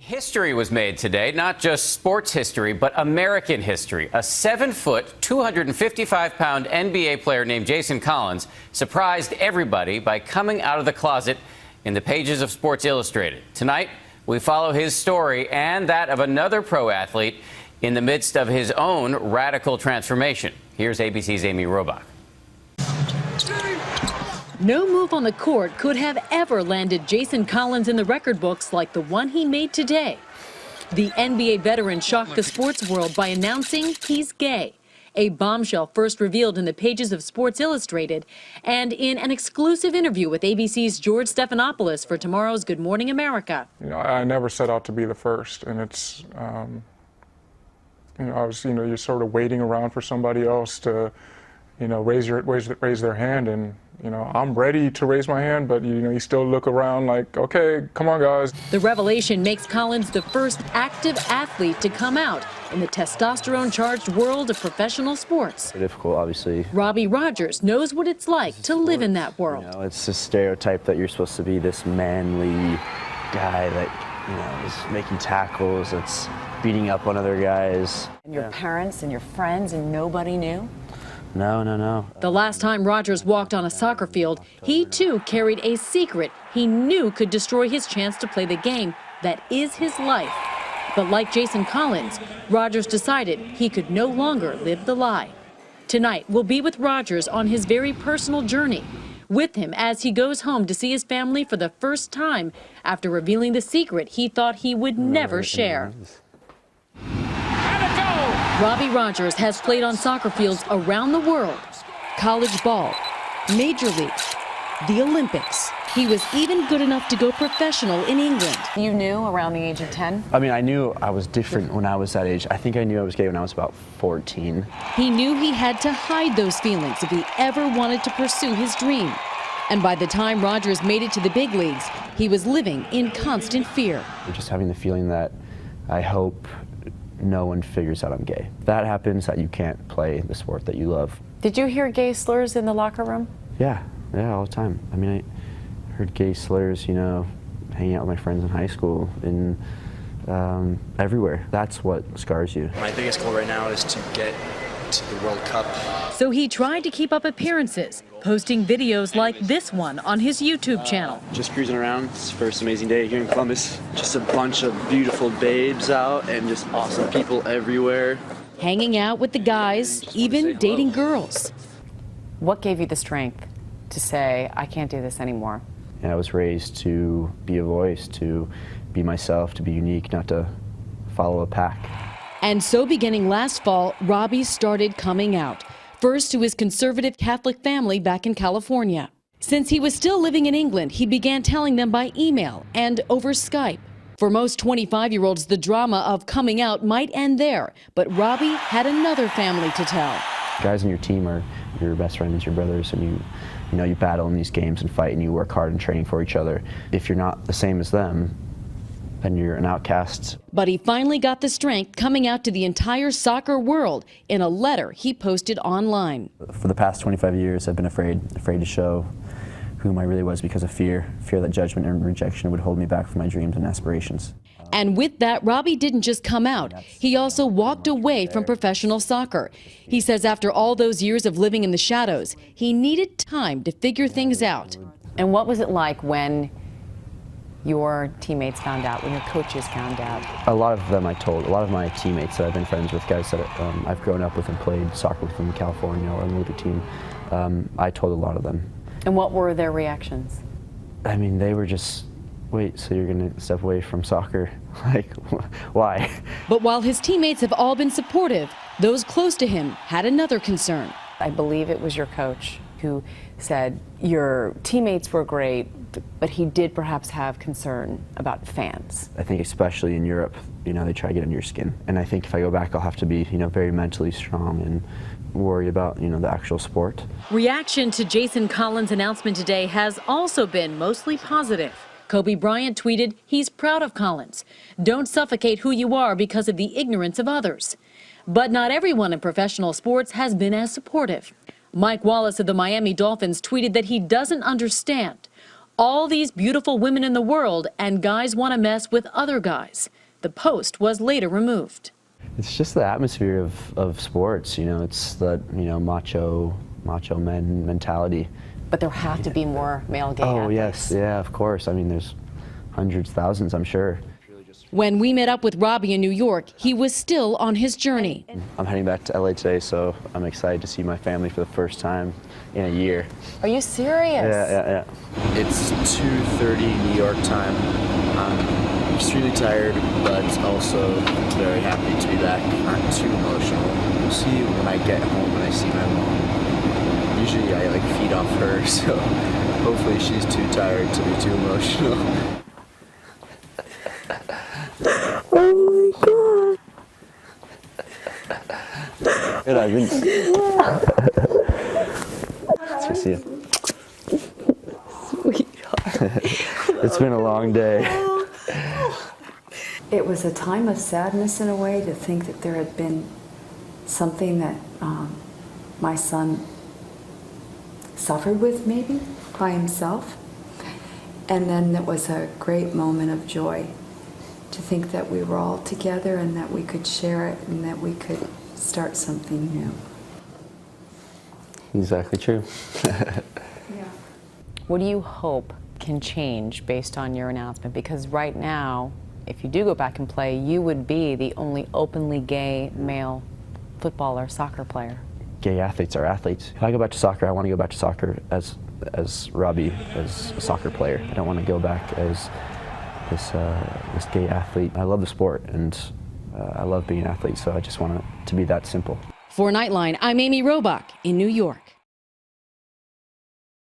History was made today, not just sports history, but American history. A 7-foot, 255-pound NBA player named Jason Collins surprised everybody by coming out of the closet in the pages of Sports Illustrated. Tonight, we follow his story and that of another pro athlete in the midst of his own radical transformation. Here's ABC's Amy Robach. No move on the court could have ever landed Jason Collins in the record books like the one he made today. The NBA veteran shocked the sports world by announcing he's gay, a bombshell first revealed in the pages of Sports Illustrated and in an exclusive interview with ABC's George Stephanopoulos for tomorrow's Good Morning America. I never set out to be the first, and it's, you're sort of waiting around for somebody else to, raise their hand, and I'm ready to raise my hand, but you still look around like, okay, come on, guys. The revelation makes Collins the first active athlete to come out in the testosterone-charged world of professional sports. Difficult, obviously. Robbie Rogers knows what it's like to live in that world. It's a stereotype that you're supposed to be this manly guy that is making tackles, that's beating up on other guys. And your parents and your friends, and nobody knew? No. The last time Rogers walked on a soccer field, he too carried a secret he knew could destroy his chance to play the game that is his life. But like Jason Collins, Rogers decided he could no longer live the lie. Tonight, we'll be with Rogers on his very personal journey, with him as he goes home to see his family for the first time after revealing the secret he thought he would never share. Robbie Rogers has played on soccer fields around the world, college ball, major leagues, the Olympics. He was even good enough to go professional in England. You knew around the age of 10? I mean, I knew I was different when I was that age. I think I knew I was gay when I was about 14. He knew he had to hide those feelings if he ever wanted to pursue his dream. And by the time Rogers made it to the big leagues, he was living in constant fear. Just having the feeling that I hope no one figures out I'm gay. If that happens, that you can't play the sport that you love. Did you hear gay slurs in the locker room? Yeah, all the time. I mean, I heard gay slurs, hanging out with my friends in high school and everywhere. That's what scars you. My biggest goal right now is to get to the World Cup. So he tried to keep up appearances, posting videos like this one on his YouTube channel. Just cruising around. It's the first amazing day here in Columbus. Just a bunch of beautiful babes out and just awesome people everywhere. Hanging out with the guys, even dating girls. What gave you the strength to say, I can't do this anymore? I was raised to be a voice, to be myself, to be unique, not to follow a pack. And so beginning last fall, Robbie started coming out. First to his conservative Catholic family back in California. Since he was still living in England, he began telling them by email and over Skype. For most 25-year-olds, the drama of coming out might end there, but Robbie had another family to tell. Guys on your team are your best friends, your brothers, and you battle in these games and fight, and you work hard in training for each other. If you're not the same as them, then you're an outcast. But he finally got the strength coming out to the entire soccer world in a letter he posted online. For the past 25 years, I've been afraid to show whom I really was because of fear that judgment and rejection would hold me back from my dreams and aspirations. And with that, Robbie didn't just come out. He also walked away from professional soccer. He says after all those years of living in the shadows, he needed time to figure things out. And what was it like when your teammates found out, when your coaches found out? A lot of them I told. A lot of my teammates that I've been friends with, guys that I've grown up with and played soccer with in California or on the Olympic team, I told a lot of them. And what were their reactions? I mean, they were just, wait, so you're going to step away from soccer? Like, why? But while his teammates have all been supportive, those close to him had another concern. I believe it was your coach who said your teammates were great, but he did perhaps have concern about fans. I think especially in Europe, they try to get under your skin. And I think if I go back, I'll have to be, very mentally strong and worry about, the actual sport. Reaction to Jason Collins' announcement today has also been mostly positive. Kobe Bryant tweeted he's proud of Collins. Don't suffocate who you are because of the ignorance of others. But not everyone in professional sports has been as supportive. Mike Wallace of the Miami Dolphins tweeted that he doesn't understand. All these beautiful women in the world, and guys want to mess with other guys. The post was later removed. It's just the atmosphere of sports, you know, it's that, you know, macho men mentality. But there have to be more male gay Oh, athletes. yes, yeah, of course. I mean, there's hundreds, thousands, I'm sure. When we met up with Robbie in New York, he was still on his journey. I'm heading back to LA today, so I'm excited to see my family for the first time in a year. Are you serious? Yeah. It's 2:30 New York time. I'm extremely tired, but also very happy to be back. Not too emotional. We'll see when I get home and I see my mom. Usually I like feed off her, so hopefully she's too tired to be too emotional. Oh my God. Good, I've been... Nice to see you. Sweetheart. It's been a long day. It was a time of sadness in a way to think that there had been something that my son suffered with maybe by himself. And then it was a great moment of joy to think that we were all together and that we could share it and that we could start something new. Exactly true. Yeah. What do you hope can change based on your announcement? Because right now, if you do go back and play, you would be the only openly gay male footballer, soccer player. Gay athletes are athletes. If I go back to soccer, I want to go back to soccer as Robbie, as a soccer player. I don't want to go back as this gay athlete. I love the sport and I love being an athlete, so I just want it to be that simple. For Nightline, I'm Amy Robach in New York.